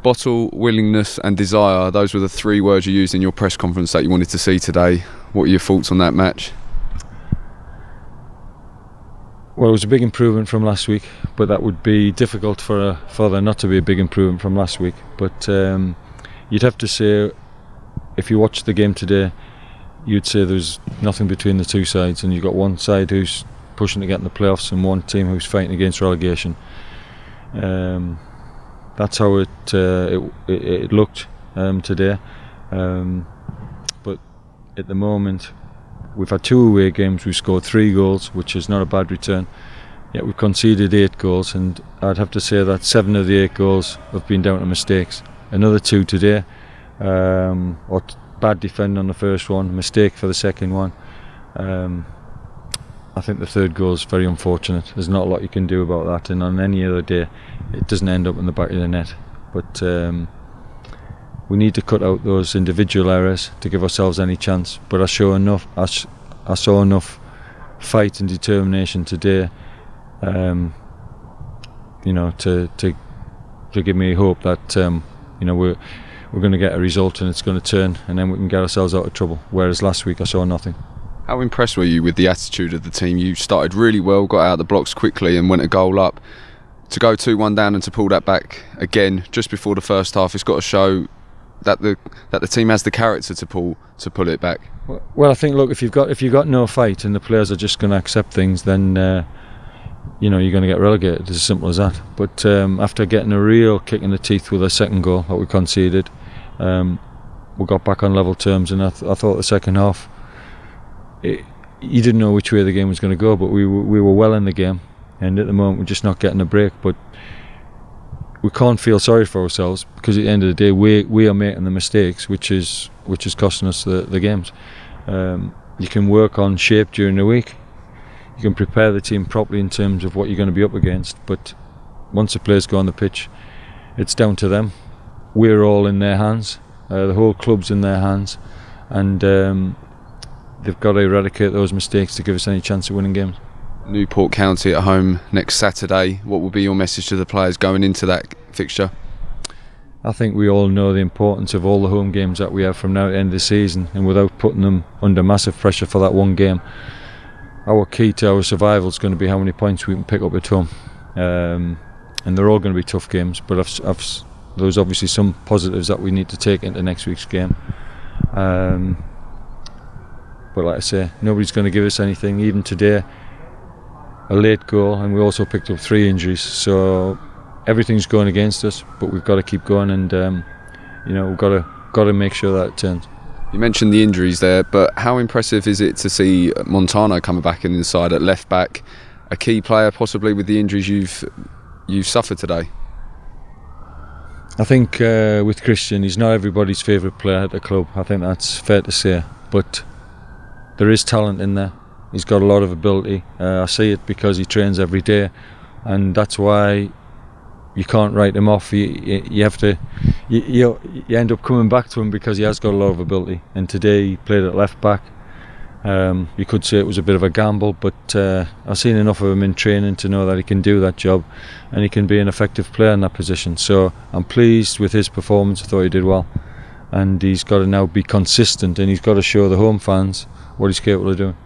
Bottle, willingness and desire, those were the three words you used in your press conference that you wanted to see today. What are your thoughts on that match? Well, it was a big improvement from last week, but that would be difficult for there not to be a big improvement from last week. But you'd have to say, if you watched the game today, you'd say there's nothing between the two sides, and you've got one side who's pushing to get in the playoffs and one team who's fighting against relegation. That's how it looked today. But at the moment, we've had 2 away games. We've scored 3 goals, which is not a bad return. Yet we've conceded 8 goals, and I'd have to say that 7 of the 8 goals have been down to mistakes. Another 2 today, or bad defending on the first one, mistake for the second one. I think the third goal is very unfortunate. There's not a lot you can do about that, and on any other day it doesn't end up in the back of the net. But we need to cut out those individual errors to give ourselves any chance. But I saw enough fight and determination today, you know, to give me hope that you know, we're going to get a result and it's going to turn, and then we can get ourselves out of trouble. Whereas last week I saw nothing. How impressed were you with the attitude of the team? You started really well, got out of the blocks quickly and went a goal up. To go 2-1 down and to pull that back again just before the first half, it's got to show that the team has the character to pull it back. Well, I think, look, if you've got no fight and the players are just going to accept things, then you know, you're going to get relegated. It's as simple as that. But after getting a real kick in the teeth with a second goal that we conceded, we got back on level terms, and I thought the second half, you didn't know which way the game was going to go, but we were well in the game, and at the moment we're just not getting a break. But we can't feel sorry for ourselves, because at the end of the day we are making the mistakes, which is costing us the games. You can work on shape during the week, you can prepare the team properly in terms of what you're going to be up against, but once the players go on the pitch, it's down to them. We're all in their hands, the whole club's in their hands, and they've got to eradicate those mistakes to give us any chance of winning games. Newport County at home next Saturday. What will be your message to the players going into that fixture? I think we all know the importance of all the home games that we have from now to the end of the season, and without putting them under massive pressure for that one game, our key to our survival is going to be how many points we can pick up at home. And they're all going to be tough games, but there's obviously some positives that we need to take into next week's game. But like I say, nobody's going to give us anything. Even today, a late goal, and we also picked up 3 injuries, so everything's going against us. But we've got to keep going, and you know, we've got to make sure that it turns. You mentioned the injuries there, but how impressive is it to see Montano coming back inside at left back, a key player possibly with the injuries you've suffered today? I think with Christian, he's not everybody's favourite player at the club. I think that's fair to say, but there is talent in there. He's got a lot of ability. I see it because he trains every day, and that's why you can't write him off. You have to. You end up coming back to him because he has got a lot of ability. And today he played at left back. You could say it was a bit of a gamble, but I've seen enough of him in training to know that he can do that job, and he can be an effective player in that position. So I'm pleased with his performance. I thought he did well, and he's got to now be consistent, and he's got to show the home fans what he's capable of doing.